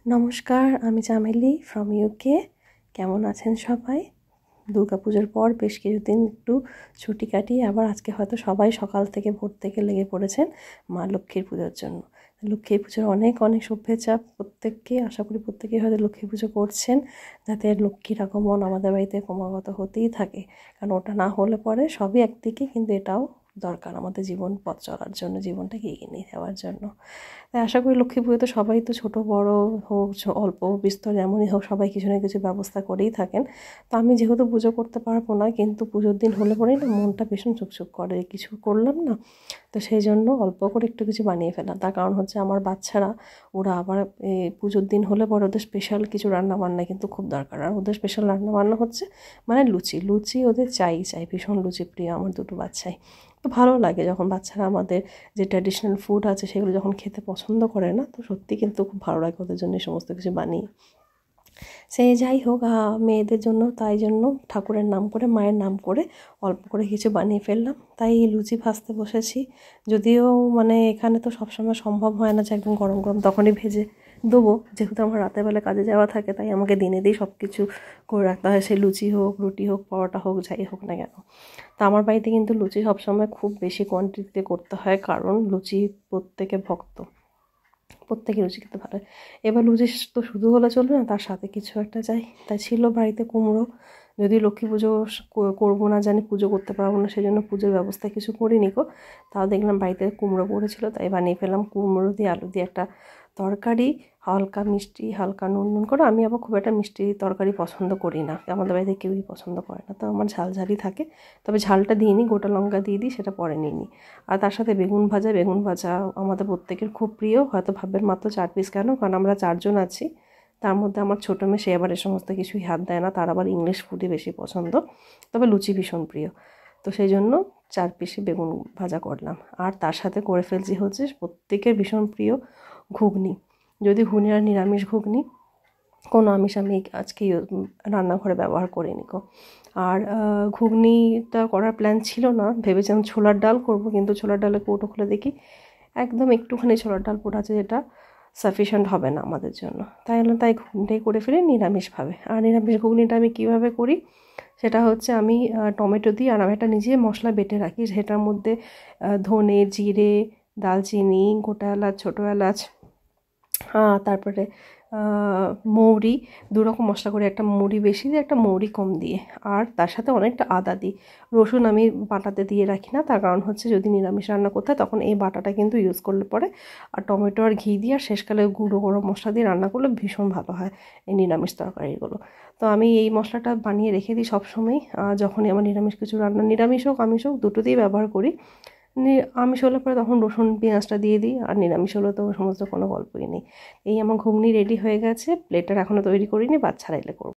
নমস্কার, আমি চামেলি from UK. কেমন আছেন সবাই? দুর্গাপুজোর পর বেশ কিছুদিন একটু ছুটি কাটিয়ে আবার আজকে হয়তো সবাই সকাল থেকে ভোর থেকে লেগে পড়েছেন মা লক্ষ্মীর পুজোর জন্য। লক্ষ্মী পুজোর অনেক অনেক শুভেচ্ছা প্রত্যেককে। আশা করি প্রত্যেকেই হয়তো লক্ষ্মী পুজো করছেন, যাতে লক্ষ্মীর আগমন আমাদের বাড়িতে ক্রমাগত হতেই থাকে। কারণ ওটা না হলে পরে সবই একদিকে, কিন্তু এটাও দরকার আমাদের জীবন পথ চলার জন্য, জীবনটাকে এগিয়ে নিয়ে যাওয়ার জন্য। তাই আশা করি লক্ষ্মী পুজোতে সবাই তো ছোটো বড় হোক, অল্প বিস্তর যেমনই হোক, সবাই কিছু না কিছু ব্যবস্থা করেই থাকেন। তো আমি যেহেতু পুজো করতে পারবো না, কিন্তু পুজোর দিন হলে পরেই না মনটা ভীষণ চুকচুক করে, কিছু করলাম না। তো সেই জন্য অল্প করে একটু কিছু বানিয়ে ফেললাম। তার কারণ হচ্ছে আমার বাচ্চারা, ওরা আবার এই পুজোর দিন হলে পরে ওদের স্পেশাল কিছু রান্নাবান্না কিন্তু খুব দরকার। আর ওদের স্পেশাল রান্নাবান্না হচ্ছে মানে লুচি লুচি ওদের চাই, ভীষণ লুচি প্রিয় আমার দুটো বাচ্চাই। তো ভালো লাগে যখন বাচ্চারা আমাদের যে ট্র্যাডিশনাল ফুড আছে সেগুলো যখন খেতে পছন্দ করে না, তো সত্যি কিন্তু খুব ভালো লাগে ওদের জন্য এই সমস্ত কিছু বানিয়ে। সে যাই হোক, মেয়েদের জন্য তাই জন্য ঠাকুরের নাম করে, মায়ের নাম করে অল্প করে কিছু বানিয়ে ফেললাম। তাই লুচি ভাজতে বসেছি। যদিও মানে এখানে তো সবসময় সম্ভব হয় না যে একদম গরম গরম তখনই ভেজে দেবো, যেহেতু আমার রাতের বেলা কাজে যাওয়া থাকে, তাই আমাকে দিনে দিয়েই সব কিছু করে রাখতে হয়। সে লুচি হোক, রুটি হোক, পরোটা হোক, যাই হোক না কেন। তো আমার বাড়িতে কিন্তু লুচি সবসময় খুব বেশি কোয়ান্টিটিতে করতে হয়, কারণ লুচি প্রত্যেকে ভক্ত, প্রত্যেকে লুচি খেতে ভালো। এবার লুচি তো শুধু হলে চলবে না, তার সাথে কিছু একটা চাই। তাই ছিল বাড়িতে কুমড়ো। যদি লক্ষ্মী পুজো করবো না, জানি পুজো করতে পারবো না, সেই জন্য পুজোর ব্যবস্থা কিছু করিনি গো। তাও দেখলাম বাড়িতে কুমড়ো পড়েছিল, তাই বানিয়ে ফেললাম কুমড়ো দিয়ে আলু দিয়ে একটা তরকারি, হালকা মিষ্টি, হালকা নুন নুন করে। আমি আবার খুব একটা মিষ্টি তরকারি পছন্দ করি না, আমাদের বাড়িতে কেউই পছন্দ করে না, তো আমার ঝাল ঝালই থাকে। তবে ঝালটা দিইনি, গোটা লঙ্কা দিয়ে দিই, সেটা পরে নিয়ে নিই। আর তার সাথে বেগুন ভাজা। বেগুন ভাজা আমাদের প্রত্যেকের খুব প্রিয়। হয়তো ভাববেন মাত্র 4 পিস কেন, কারণ আমরা 4 জন আছি। তার মধ্যে আমার ছোটো মেয়ে, সে আবার এ সমস্ত কিছুই হাত দেয় না, তার আবার ইংলিশ ফুডই বেশি পছন্দ, তবে লুচি ভীষণ প্রিয়। তো সেই জন্য 4 পিসই বেগুন ভাজা করলাম। আর তার সাথে করে ফেলছি হচ্ছে প্রত্যেকের ভীষণ প্রিয় ঘুগনি। যদি ঘুগনি আর নিরামিষ ঘুগনি, কোনো আমিষ আমি আজকে রান্নাঘরে ব্যবহার করিনি গো। আর ঘুগনিটা করার প্ল্যান ছিল না, ভেবেছিলাম ছোলার ডাল করব, কিন্তু ছোলার ডালে কৌটো খুলে দেখি একদম একটুখানি ছোলার ডাল পড়ে আছে, যেটা সাফিশিয়েন্ট হবে না আমাদের জন্য। তাই ঘুগনিটাই করে ফেলি নিরামিষভাবে। আর নিরামিষ ঘুগনিটা আমি কীভাবে করি সেটা হচ্ছে, আমি টমেটো দিই, আর আমি একটা নিজে মশলা বেটে রাখি, সেটার মধ্যে ধনে, জিরে, দালচিনি, গোটা এলাচ, ছোটো এলাচ, তারপরে মৌরি, 2 রকম মশলা করে, একটা মৌরি বেশি দিয়ে, একটা মৌরি কম দিয়ে। আর তার সাথে অনেকটা আদা দিই। রসুন আমি বাটাতে দিয়ে রাখি না, তার কারণ হচ্ছে যদি নিরামিষ রান্না করতে হয় তখন এই বাটাটা কিন্তু ইউজ করলে পরে। আর টমেটো আর ঘি দিয়ে আর শেষকালে গুঁড়ো গরম মশলা দিয়ে রান্না করলে ভীষণ ভালো হয় এই নিরামিষ তরকারিগুলো। তো আমি এই মশলাটা বানিয়ে রেখে দিই সবসময়, যখনই আমার নিরামিষ কিছু রান্না, নিরামিষ হোক আমিষ হোক, দুটোতেই ব্যবহার করি। আমিষ হলে পরে তখন রসুন পেঁয়াজটা দিয়ে দিই, আর নিরামিষ হলে তো সমস্ত কোনো গল্পই নেই। এই আমার ঘুগনি রেডি হয়ে গেছে। প্লেটার এখনও তৈরি করিনি, বাচ্চারা এলে করবো।